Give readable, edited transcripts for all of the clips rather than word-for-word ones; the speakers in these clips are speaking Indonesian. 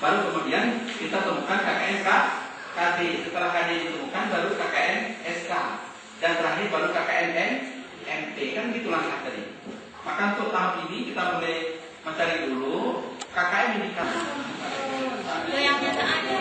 Baru kemudian kita temukan KKN KD. Setelah KD ditemukan baru KKN SK. Dan terakhir baru KKN MP. Kan gitu langkah tadi. Maka untuk tahap ini kita mulai mencari dulu KKN indikator. Yang nyata ada.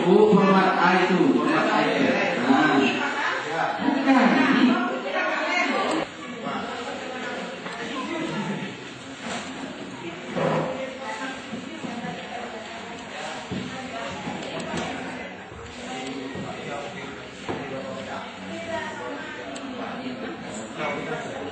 Format A itu, format A itu. Nah, bukan.